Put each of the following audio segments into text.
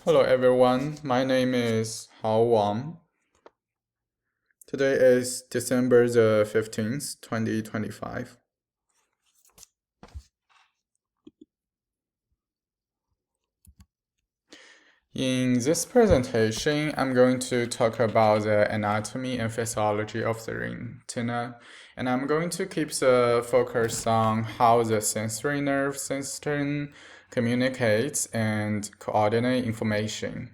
Hello everyone, my name is Hao Wang. Today is December the 15th, 2025. In this presentation, I'm going to talk about the anatomy and physiology of the retina, and I'm going to keep the focus on how the sensory nerve system communicates and coordinate information.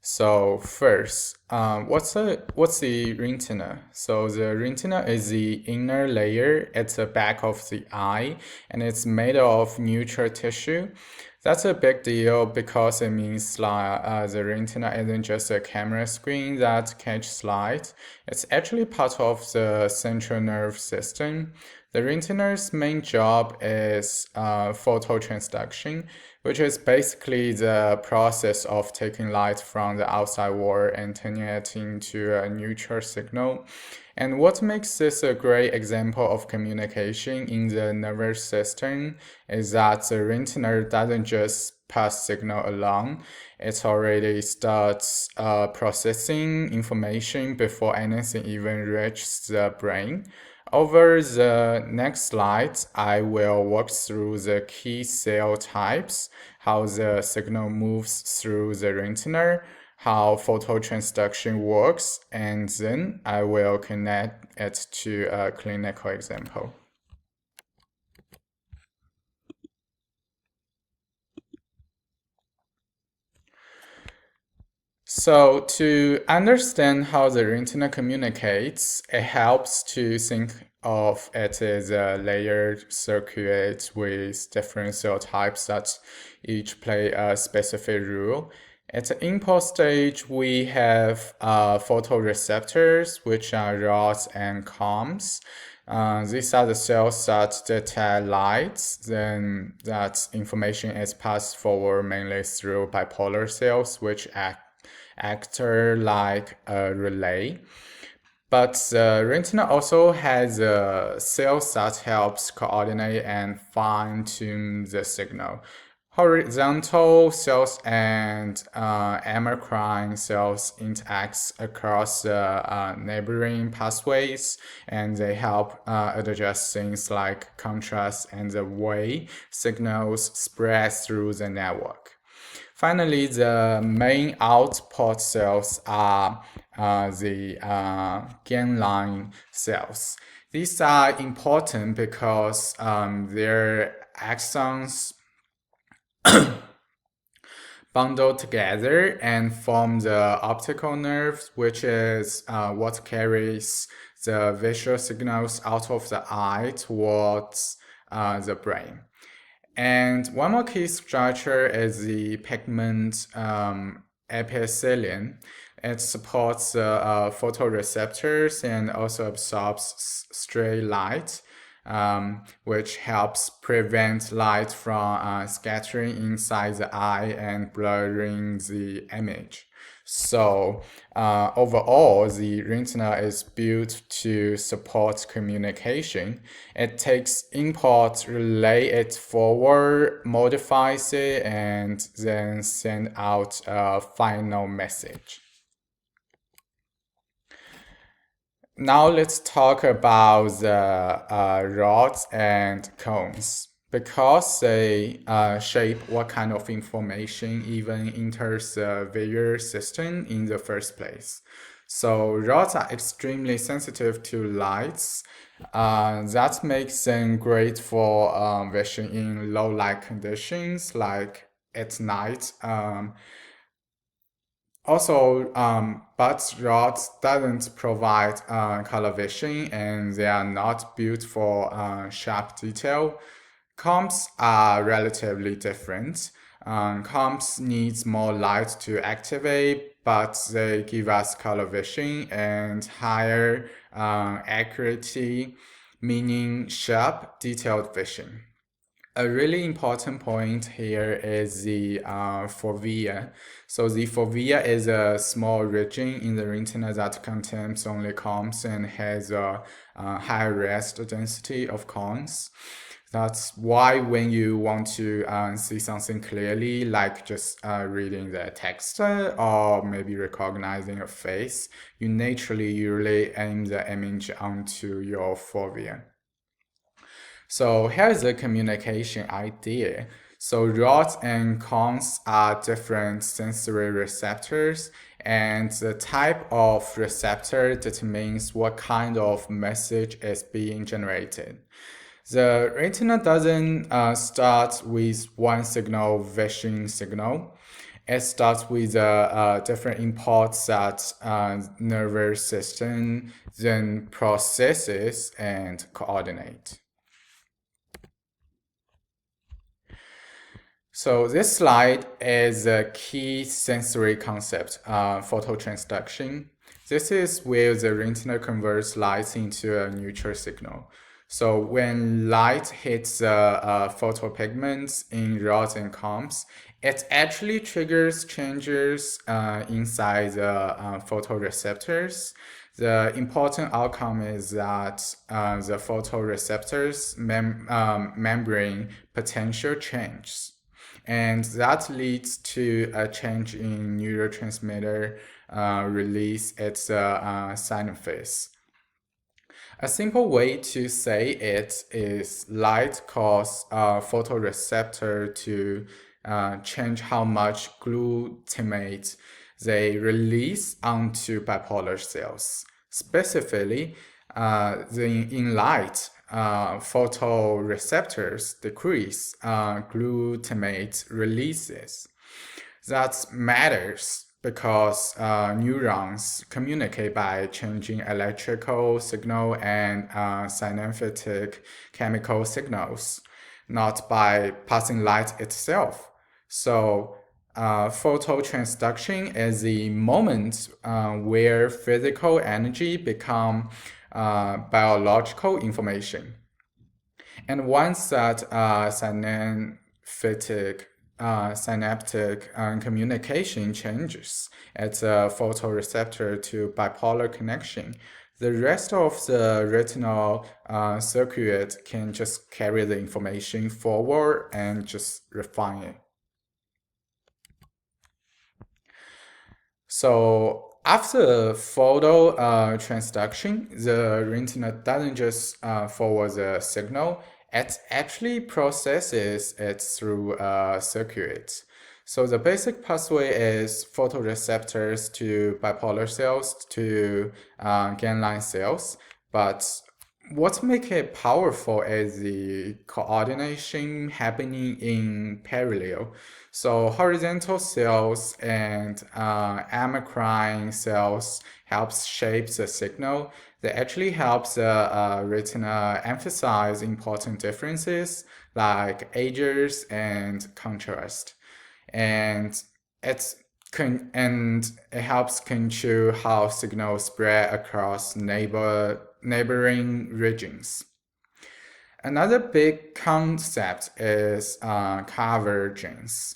So first, what's the retina? So the retina is the inner layer at the back of the eye, and it's made of neutral tissue. That's a big deal because it means the retina isn't just a camera screen that catches light. It's actually part of the central nerve system. The retina's main job is phototransduction, which is basically the process of taking light from the outside world and turning it into a neutral signal. And what makes this a great example of communication in the nervous system is that the retina doesn't just pass signal along, it already starts processing information before anything even reaches the brain. Over the next slides, I will walk through the key cell types, how the signal moves through the retina, how phototransduction works, and then I will connect it to a clinical example. So to understand how the retina communicates, it helps to think of it as a layered circuit with different cell types that each play a specific role. At the input stage, we have photoreceptors, which are rods and cones. These are the cells that detect light. Then that information is passed forward mainly through bipolar cells, which act like a relay. But the retina also has cells that helps coordinate and fine-tune the signal. Horizontal cells and endocrine cells interact across the neighboring pathways, and they help adjust things like contrast and the way signals spread through the network. Finally, the main output cells are the ganglion cells. These are important because their axons bundle together and form the optical nerve, which is what carries the visual signals out of the eye towards the brain. And one more key structure is the pigment epithelium. It supports photoreceptors and also absorbs stray light, which helps prevent light from scattering inside the eye and blurring the image. So overall, the retina is built to support communication. It takes input, relay it forward, modifies it, and then send out a final message. Now let's talk about the rods and cones because they shape what kind of information even enters the visual system in the first place. So rods are extremely sensitive to lights. That makes them great for vision in low light conditions like at night. But rods doesn't provide color vision and they are not built for sharp detail. Comps are relatively different. Comps needs more light to activate, but they give us color vision and higher accuracy, meaning sharp, detailed vision. A really important point here is the fovea. So the fovea is a small region in the retina that contains only cones and has a high rest density of cones. That's why when you want to see something clearly, like just reading the text or maybe recognizing a face, you naturally usually aim the image onto your fovea. So here's the communication idea. So rods and cones are different sensory receptors, and the type of receptor determines what kind of message is being generated. The retina doesn't start with one signal, vision signal. It starts with different imports that nervous system then processes and coordinate. So this slide is a key sensory concept, phototransduction. This is where the retina converts light into a neutral signal. So when light hits the photopigments in rods and cones, it actually triggers changes inside the photoreceptors. The important outcome is that the photoreceptors membrane potential changes, and that leads to a change in neurotransmitter release at the synapse. A simple way to say it is light causes a photoreceptor to change how much glutamate they release onto bipolar cells. Specifically, in light, photoreceptors decrease glutamate releases. That matters because neurons communicate by changing electrical signal and synaptic chemical signals, not by passing light itself. So phototransduction is the moment where physical energy become biological information. And once that synaptic communication changes at a photoreceptor to bipolar connection, the rest of the retinal circuit can just carry the information forward and just refine it. So after photo transduction, the retina doesn't just forward the signal, it actually processes it through a circuit. So the basic pathway is photoreceptors to bipolar cells to ganglion cells, but what makes it powerful is the coordination happening in parallel. So horizontal cells and amacrine cells helps shape the signal. That actually helps the retina emphasize important differences like ages and contrast, and it's and it helps control how signals spread across neighboring regions. Another big concept is convergence.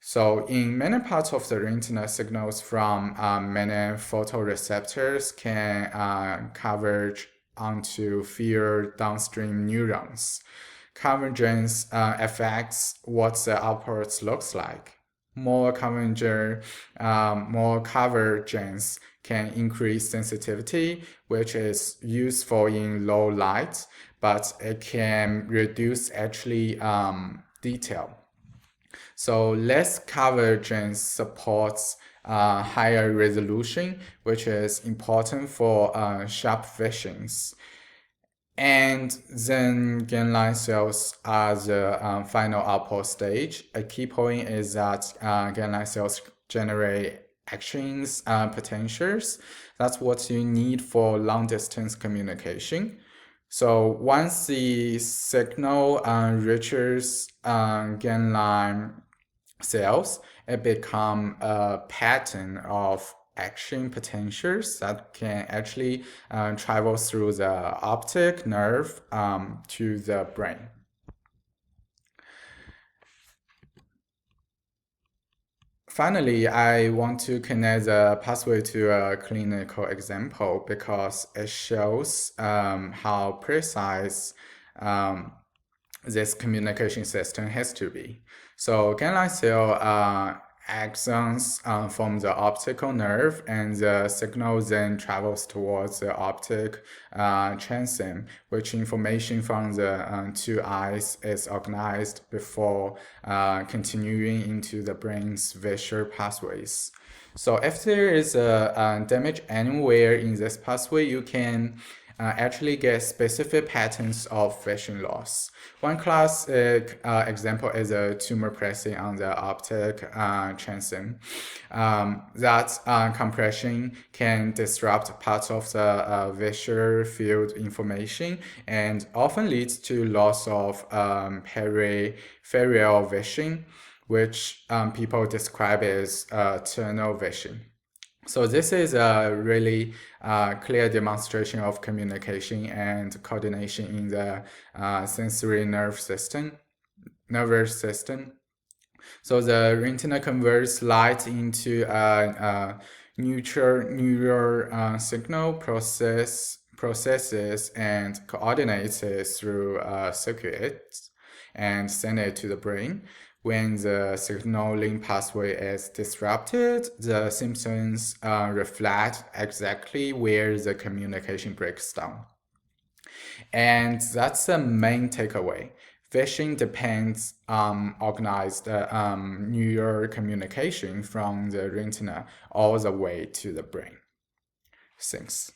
So in many parts of the retina, signals from many photoreceptors can converge onto fewer downstream neurons. Convergence affects what the output looks like. More convergence can increase sensitivity, which is useful in low light, but it can reduce actually detail. So less convergence supports higher resolution, which is important for sharp visions. And then ganglion cells are the final output stage. A key point is that ganglion cells generate actions, potentials. That's what you need for long distance communication. So once the signal reaches ganglion cells, it becomes a pattern of action potentials that can actually travel through the optic nerve to the brain. Finally, I want to connect the pathway to a clinical example because it shows how precise this communication system has to be. So ganglion cell axons from the optical nerve, and the signal then travels towards the optic transom, which information from the two eyes is organized before continuing into the brain's visual pathways. So if there is a damage anywhere in this pathway, you can actually get specific patterns of vision loss. One classic example is a tumor pressing on the optic transom. That compression can disrupt parts of the visual field information and often leads to loss of peripheral vision, which people describe as tunnel vision. So this is a really clear demonstration of communication and coordination in the sensory nervous system. So the retina converts light into a neural signal processes and coordinates it through circuits and send it to the brain. When the signaling pathway is disrupted, the symptoms reflect exactly where the communication breaks down. And that's the main takeaway. Vision depends on organized neural communication from the retina all the way to the brain. Thanks.